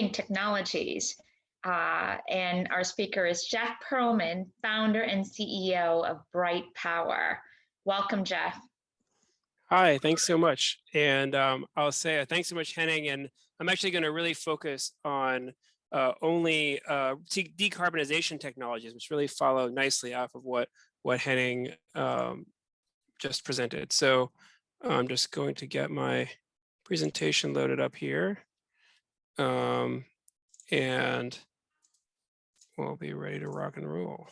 emerging technologies. And our speaker is Jeff Perlman, founder and CEO of Bright Power. Welcome, Jeff. Hi, thanks so much. And I'll say thanks so much, Henning. And I'm actually going to really focus on only decarbonization technologies, which really follow nicely off of what Henning just presented. So I'm just going to get my presentation loaded up here. And we'll be ready to rock and roll.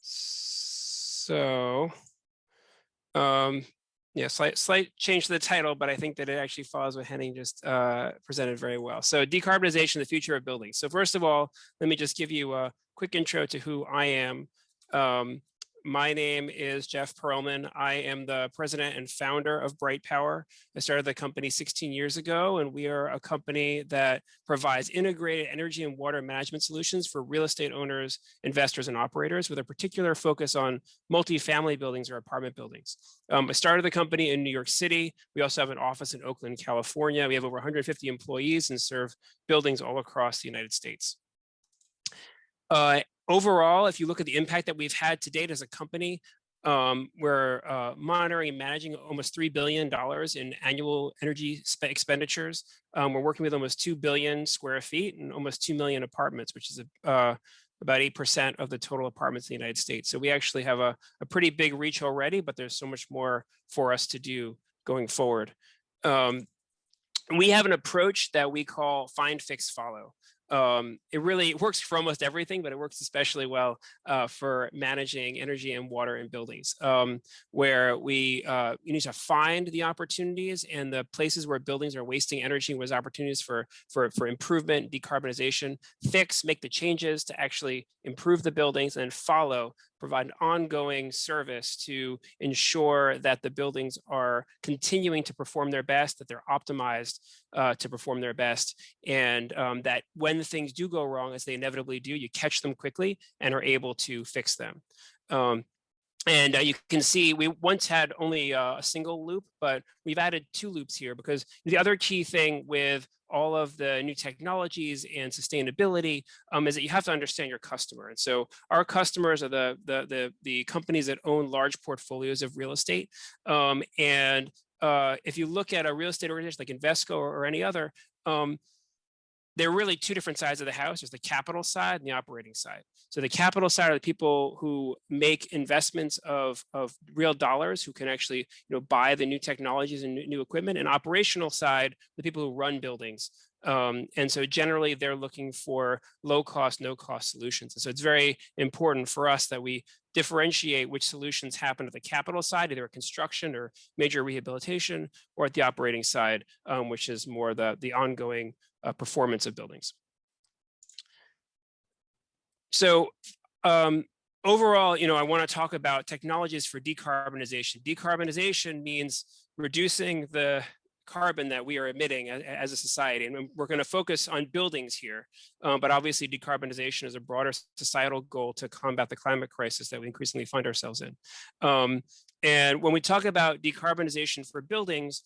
So, yeah, slight change to the title, but I think that it actually follows what Henning just presented very well. So decarbonization, the future of buildings. So first of all, let me just give you a quick intro to who I am. My name is Jeff Perlman. I am the president and founder of Bright Power. I started the company 16 years ago, and we are a company that provides integrated energy and water management solutions for real estate owners, investors, and operators with a particular focus on multifamily buildings or apartment buildings. I started the company in New York City. We also have an office in Oakland, California. We have over 150 employees and serve buildings all across the United States. Overall, if you look at the impact that we've had to date as a company, we're monitoring and managing almost $3 billion in annual energy expenditures. We're working with almost 2 billion square feet and almost 2 million apartments, which is about 8% of the total apartments in the United States. So we actually have a pretty big reach already, but there's so much more for us to do going forward. We have an approach that we call find, fix, follow. It really works for almost everything, but it works especially well for managing energy and water in buildings, where we you need to find the opportunities and the places where buildings are wasting energy, where there's opportunities for improvement, decarbonization, fix, make the changes to actually improve the buildings, and follow, provide an ongoing service to ensure that the buildings are continuing to perform their best, that they're optimized to perform their best, and that when things do go wrong, as they inevitably do, you catch them quickly and are able to fix them. And you can see we once had only a single loop, but we've added 2 loops here, because the other key thing with all of the new technologies and sustainability is that you have to understand your customer. And so our customers are the companies that own large portfolios of real estate. And if you look at a real estate organization like Invesco or any other, there are really 2 different sides of the house. There's the capital side and the operating side. So the capital side are the people who make investments of real dollars, who can actually buy the new technologies and new equipment. And operational side, the people who run buildings. And so generally they're looking for low cost, no cost solutions. And so it's very important for us that we differentiate which solutions happen at the capital side, either construction or major rehabilitation, or at the operating side, which is more the ongoing performance of buildings. So overall, I want to talk about technologies for decarbonization. Decarbonization means reducing the carbon that we are emitting as a society. And we're going to focus on buildings here. But obviously, decarbonization is a broader societal goal to combat the climate crisis that we increasingly find ourselves in. And when we talk about decarbonization for buildings,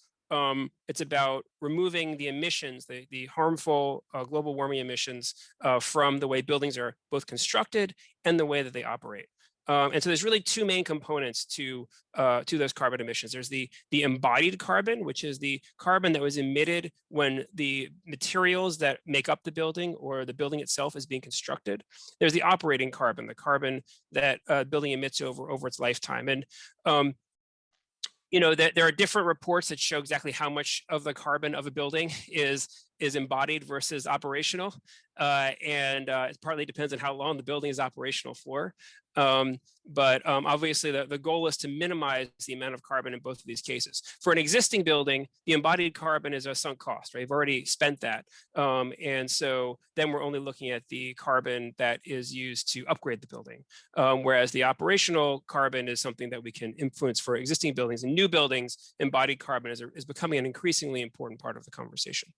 it's about removing the emissions, the harmful global warming emissions from the way buildings are both constructed and the way that they operate. And so there's really 2 main components to those carbon emissions. There's the embodied carbon, which is the carbon that was emitted when the materials that make up the building or the building itself is being constructed. There's the operating carbon, the carbon that building emits over its lifetime. And there are different reports that show exactly how much of the carbon of a building is embodied versus operational. And it partly depends on how long the building is operational for. But obviously, the goal is to minimize the amount of carbon in both of these cases. For an existing building, the embodied carbon is a sunk cost, right? You've already spent that. And so then we're only looking at the carbon that is used to upgrade the building. Whereas the operational carbon is something that we can influence for existing buildings. And new buildings, embodied carbon is becoming an increasingly important part of the conversation.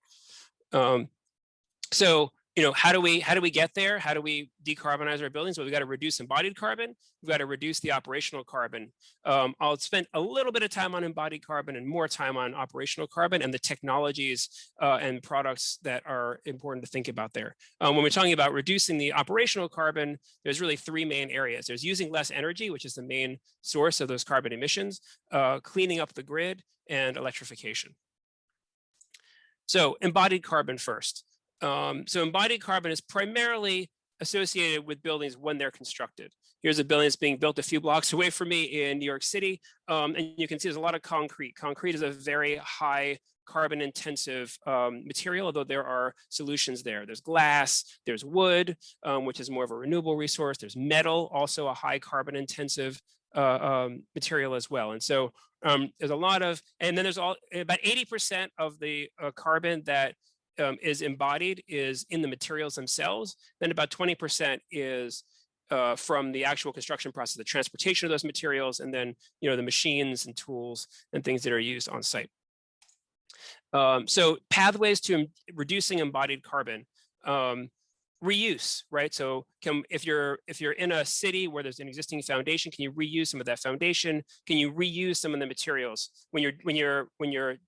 So how do we get there? How do we decarbonize our buildings? Well, we've got to reduce embodied carbon. We've got to reduce the operational carbon. I'll spend a little bit of time on embodied carbon and more time on operational carbon and the technologies and products that are important to think about there. When we're talking about reducing the operational carbon, there's really three main areas. There's using less energy, which is the main source of those carbon emissions, cleaning up the grid, and electrification. So embodied carbon first. So embodied carbon is primarily associated with buildings when they're constructed. Here's a building that's being built a few blocks away from me in New York City. And you can see there's a lot of concrete. Concrete is a very high carbon intensive material, although there are solutions there. There's glass, there's wood, which is more of a renewable resource. There's metal, also a high carbon intensive material as well. And so there's a lot of, and then there's about 80% of the carbon that is embodied is in the materials themselves. Then about 20% is from the actual construction process, the transportation of those materials, and then the machines and tools and things that are used on site. So pathways to reducing embodied carbon. Reuse, right? So if you're in a city where there's an existing foundation, can you reuse some of that foundation? Can you reuse some of the materials? When you're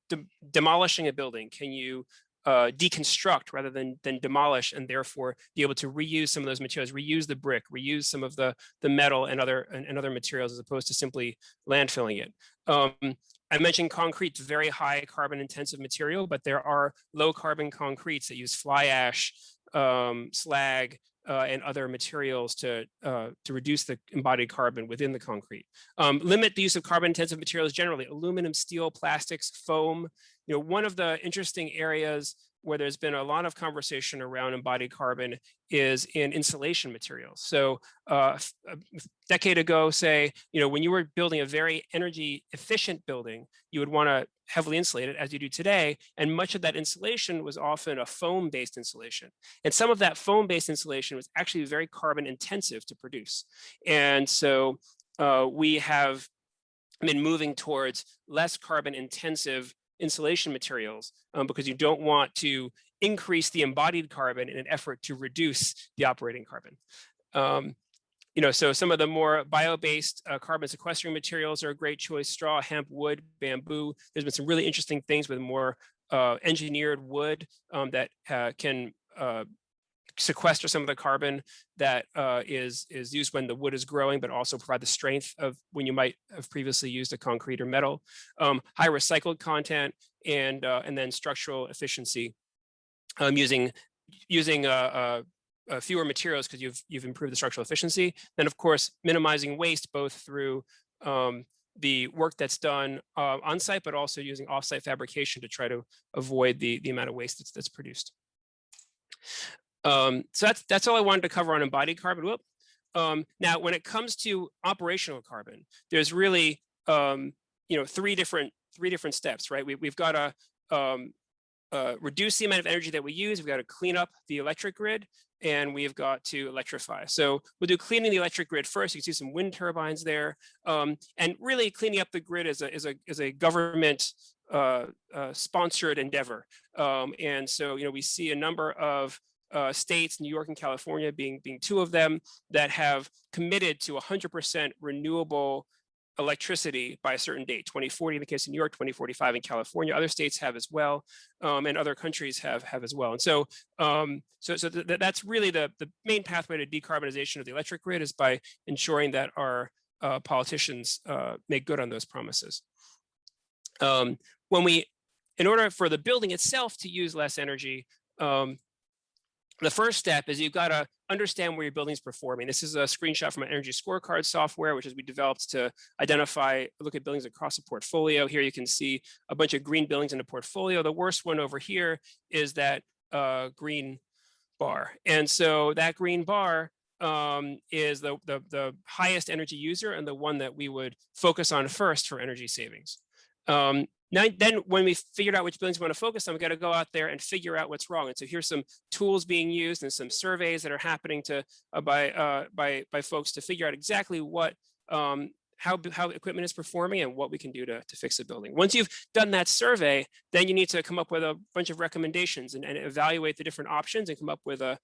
demolishing a building, can you deconstruct rather than demolish, and therefore be able to reuse some of those materials, reuse the brick, reuse some of the metal and other materials, as opposed to simply landfilling it. I mentioned concrete, very high carbon intensive material, but there are low carbon concretes that use fly ash, slag, and other materials to reduce the embodied carbon within the concrete. Limit the use of carbon intensive materials generally, aluminum, steel, plastics, foam. One of the interesting areas where there's been a lot of conversation around embodied carbon is in insulation materials. So a decade ago, say, when you were building a very energy efficient building, you would want to heavily insulate it, as you do today. And much of that insulation was often a foam-based insulation. And some of that foam-based insulation was actually very carbon intensive to produce. And so we have been moving towards less carbon intensive insulation materials because you don't want to increase the embodied carbon in an effort to reduce the operating carbon. So some of the more bio-based carbon sequestering materials are a great choice: straw, hemp, wood, bamboo. There's been some really interesting things with more engineered wood that can sequester some of the carbon that is used when the wood is growing, but also provide the strength of when you might have previously used a concrete or metal. High recycled content, and then structural efficiency, using fewer materials because you've improved the structural efficiency. Then, of course, minimizing waste, both through the work that's done on site, but also using off-site fabrication to try to avoid the amount of waste that's produced. So that's all I wanted to cover on embodied carbon. Now, when it comes to operational carbon, there's really three different steps, right? We've got to reduce the amount of energy that we use. We've got to clean up the electric grid, and we've got to electrify. So we'll do cleaning the electric grid first. You can see some wind turbines there, and really cleaning up the grid is a government sponsored endeavor. And so we see a number of states, New York and California being two of them, that have committed to 100% renewable electricity by a certain date, 2040 in the case of New York, 2045 in California. Other states have as well, and other countries have as well. And so that's really the main pathway to decarbonization of the electric grid, is by ensuring that our politicians make good on those promises. In order for the building itself to use less energy, the first step is you've got to understand where your building's performing. This is a screenshot from an energy scorecard software, which is we developed to look at buildings across a portfolio. Here you can see a bunch of green buildings in a portfolio. The worst one over here is that green bar. And so that green bar is the highest energy user and the one that we would focus on first for energy savings. Then when we figured out which buildings we want to focus on, we got to go out there and figure out what's wrong. And so here's some tools being used and some surveys that are happening by folks to figure out exactly what how equipment is performing and what we can do to fix the building. Once you've done that survey, then you need to come up with a bunch of recommendations and evaluate the different options and come up with a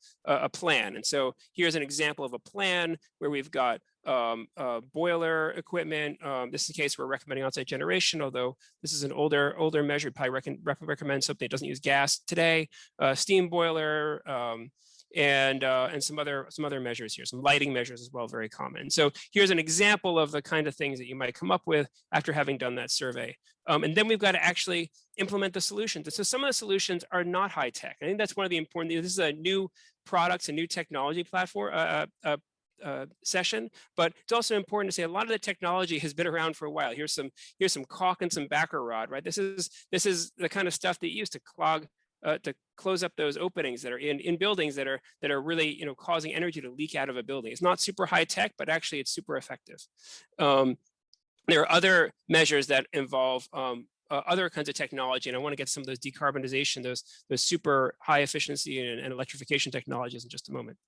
plan. And so here's an example of a plan where we've got boiler equipment. This is the case we're recommending on-site generation, although this is an older measure. We'd probably recommend something that doesn't use gas today. Steam boiler, and some other measures here, some lighting measures as well, very common. So here's an example of the kind of things that you might come up with after having done that survey. And then we've got to actually implement the solutions. And so some of the solutions are not high tech. I think that's one of the important things. This is a new products and new technology platform session, but it's also important to say a lot of the technology has been around for a while. Here's some caulk and some backer rod, right? This is the kind of stuff that you use to close up those openings that are in buildings that are really causing energy to leak out of a building. It's not super high tech, but actually it's super effective. There are other measures that involve other kinds of technology, and I want to get some of those decarbonization, those super high efficiency and electrification technologies in just a moment.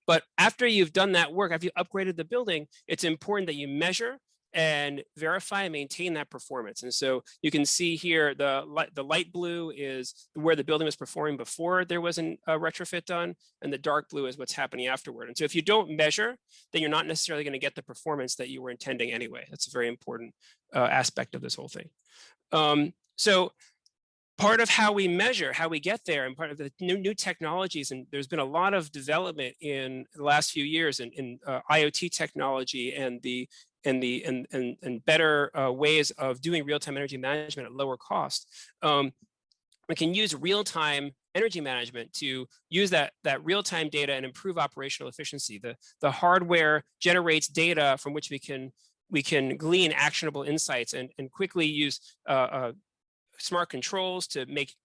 But after you've done that work, after you've upgraded the building, it's important that you measure and verify and maintain that performance. And so you can see here, the light blue is where the building was performing before there was a retrofit done, and the dark blue is what's happening afterward. And so if you don't measure, then you're not necessarily going to get the performance that you were intending anyway. That's a very important aspect of this whole thing. So part of how we measure, how we get there, and part of the new technologies, and there's been a lot of development in the last few years in IoT technology and better ways of doing real-time energy management at lower cost. We can use real-time energy management to use that real-time data and improve operational efficiency. The hardware generates data from which we can glean actionable insights and quickly use smart controls to make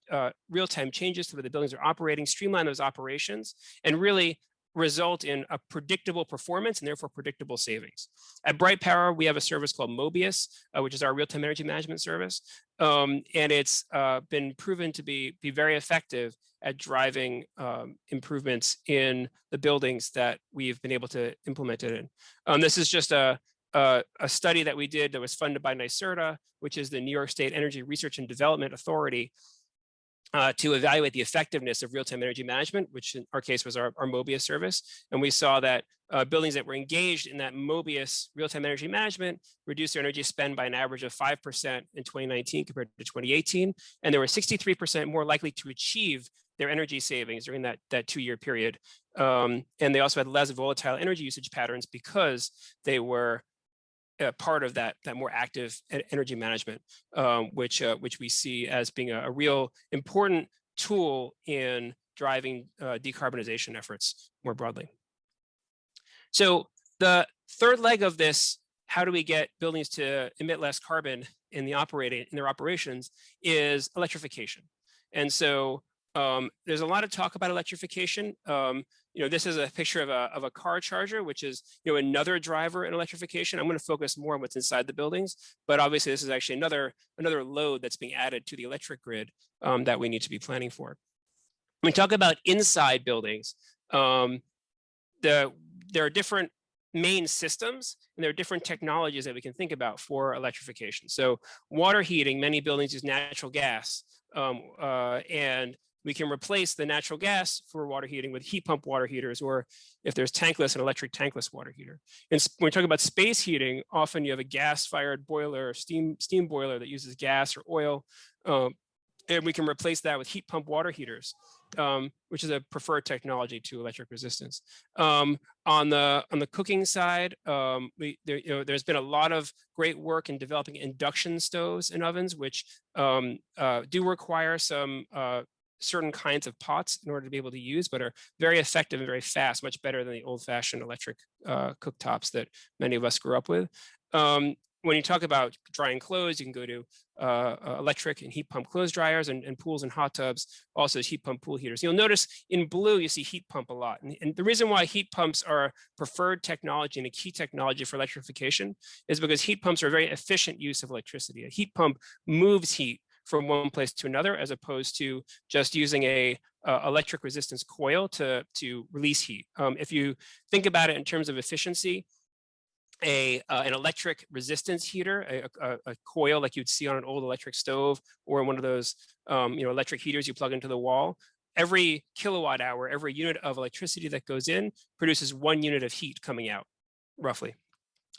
real-time changes to where the buildings are operating, streamline those operations, and really result in a predictable performance and therefore predictable savings. At Bright Power, we have a service called Mobius, which is our real-time energy management service. And it's been proven to be very effective at driving improvements in the buildings that we've been able to implement it in. This is just a study that we did that was funded by NYSERDA, which is the New York State Energy Research and Development Authority, to evaluate the effectiveness of real-time energy management, which in our case was our Mobius service. And we saw that buildings that were engaged in that Mobius real-time energy management reduced their energy spend by an average of 5% in 2019 compared to 2018. And they were 63% more likely to achieve their energy savings during that 2-year period. And they also had less volatile energy usage patterns because they were part of that more active energy management, which we see as being a real important tool in driving decarbonization efforts more broadly. So the third leg of this, how do we get buildings to emit less carbon in their operations, is electrification. And so there's a lot of talk about electrification. This is a picture of a car charger, which is another driver in electrification. I'm going to focus more on what's inside the buildings, but obviously this is actually another load that's being added to the electric grid that we need to be planning for. When we talk about inside buildings, there are different main systems, and there are different technologies that we can think about for electrification. So water heating, many buildings use natural gas, and we can replace the natural gas for water heating with heat pump water heaters, or if there's tankless, an electric tankless water heater. And when we talk about space heating, often you have a gas-fired boiler or steam boiler that uses gas or oil, and we can replace that with heat pump water heaters, which is a preferred technology to electric resistance. On the cooking side, there's been a lot of great work in developing induction stoves and ovens, which do require some certain kinds of pots in order to be able to use, but are very effective and very fast, much better than the old-fashioned electric cooktops that many of us grew up with. When you talk about drying clothes, you can go to electric and heat pump clothes dryers, and pools and hot tubs, also heat pump pool heaters. You'll notice in blue, you see heat pump a lot. And the reason why heat pumps are preferred technology and a key technology for electrification is because heat pumps are a very efficient use of electricity. A heat pump moves heat from one place to another, as opposed to just using a electric resistance coil to release heat. If you think about it in terms of efficiency, an electric resistance heater, a coil like you'd see on an old electric stove or one of those electric heaters you plug into the wall. Every kilowatt hour, every unit of electricity that goes in produces 1 unit of heat coming out, roughly.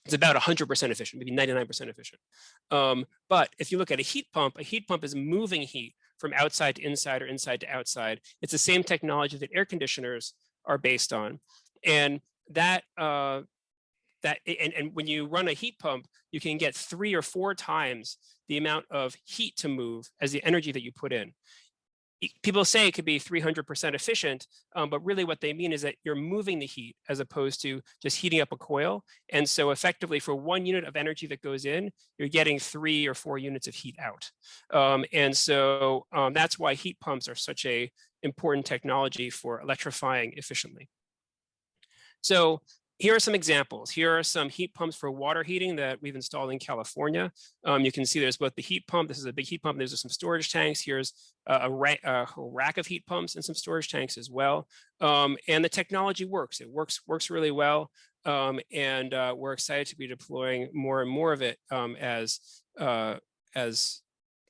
It's about 100% efficient, maybe 99% efficient. But if you look at a heat pump is moving heat from outside to inside or inside to outside. It's the same technology that air conditioners are based on. And that and when you run a heat pump, you can get 3 or 4 times the amount of heat to move as the energy that you put in. People say it could be 300% efficient, but really what they mean is that you're moving the heat as opposed to just heating up a coil. And so effectively for 1 unit of energy that goes in, you're getting 3 or 4 units of heat out. And so that's why heat pumps are such a important technology for electrifying efficiently. So here are some examples. Here are some heat pumps for water heating that we've installed in California. You can see there's both the heat pump. This is a big heat pump. There's some storage tanks. Here's a rack of heat pumps and some storage tanks as well. And the technology works. It works really well. And we're excited to be deploying more and more of it as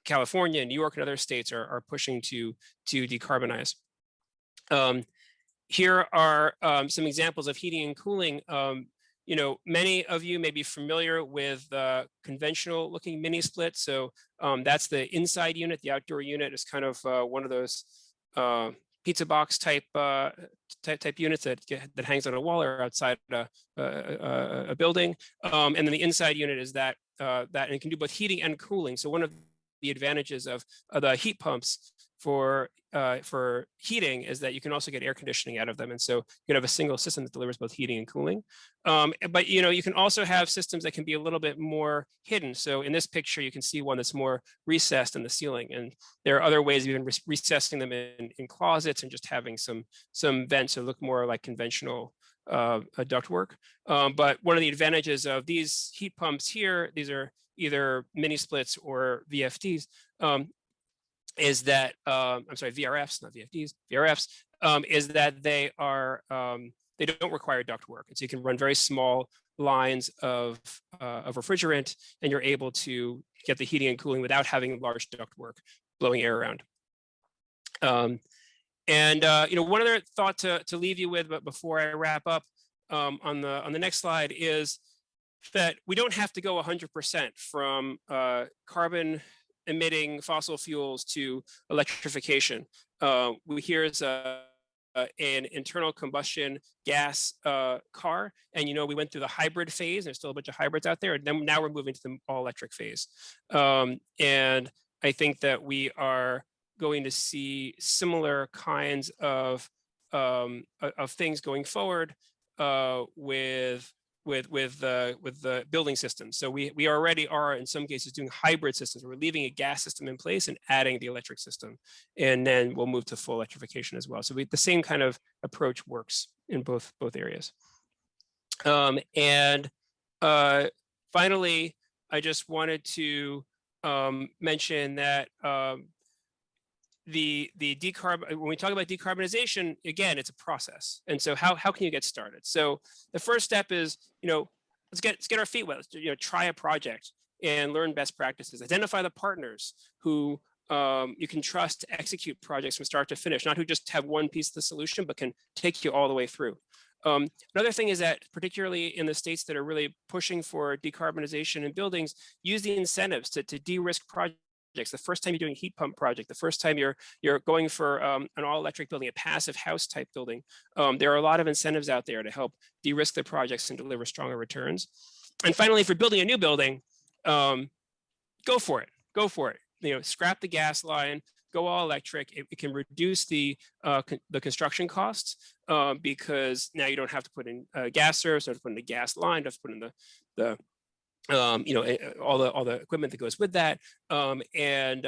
California and New York and other states are pushing to decarbonize. Here are some examples of heating and cooling. Many of you may be familiar with conventional looking mini split. So that's the inside unit. The outdoor unit is kind of one of those pizza box type units that hangs on a wall or outside a building. And then the inside unit is that and it can do both heating and cooling. So one of the advantages of the heat pumps for heating is that you can also get air conditioning out of them. And so you can have a single system that delivers both heating and cooling. But you can also have systems that can be a little bit more hidden. So in this picture, you can see one that's more recessed in the ceiling. And there are other ways of even recessing them in closets and just having some vents that look more like conventional ductwork. But one of the advantages of these heat pumps here, these are either mini splits or VFDs, is that I'm sorry, VRFs, not VFDs, VRFs, is that they don't require ductwork, and so you can run very small lines of refrigerant, and you're able to get the heating and cooling without having large ductwork blowing air around. One other thought to leave you with, but before I wrap up, on the next slide is that we don't have to go 100% from carbon emitting fossil fuels to electrification. Here's an internal combustion gas car, and we went through the hybrid phase. There's still a bunch of hybrids out there, and then now we're moving to the all electric phase. And I think that we are going to see similar kinds of things going forward with the building systems. So we already are in some cases doing hybrid systems. We're leaving a gas system in place and adding the electric system, and then we'll move to full electrification as well. So the same kind of approach works in both areas. Finally, I just wanted to mention that when we talk about decarbonization, again, it's a process. And so how can you get started? So the first step is, let's get our feet wet. Let's, try a project and learn best practices. Identify the partners who you can trust to execute projects from start to finish, not who just have one piece of the solution, but can take you all the way through. Another thing is that, particularly in the states that are really pushing for decarbonization in buildings, use the incentives to de-risk projects. The first time you're doing a heat pump project, the first time you're going for an all-electric building, a passive house type building, there are a lot of incentives out there to help de-risk the projects and deliver stronger returns. And finally, if you're building a new building, go for it. Go for it. Scrap the gas line. Go all electric. It can reduce the construction costs because now you don't have to put in gas service, don't have to put in the gas line, don't have to put in the all the equipment that goes with that, and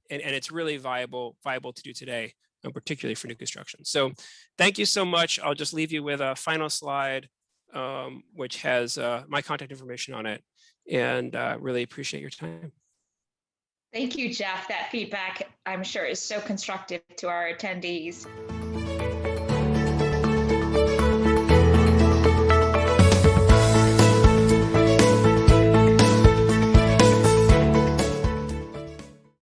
it's really viable to do today, particularly for new construction. So, thank you so much. I'll just leave you with a final slide, which has my contact information on it, and really appreciate your time. Thank you, Jeff. That feedback, I'm sure, is so constructive to our attendees.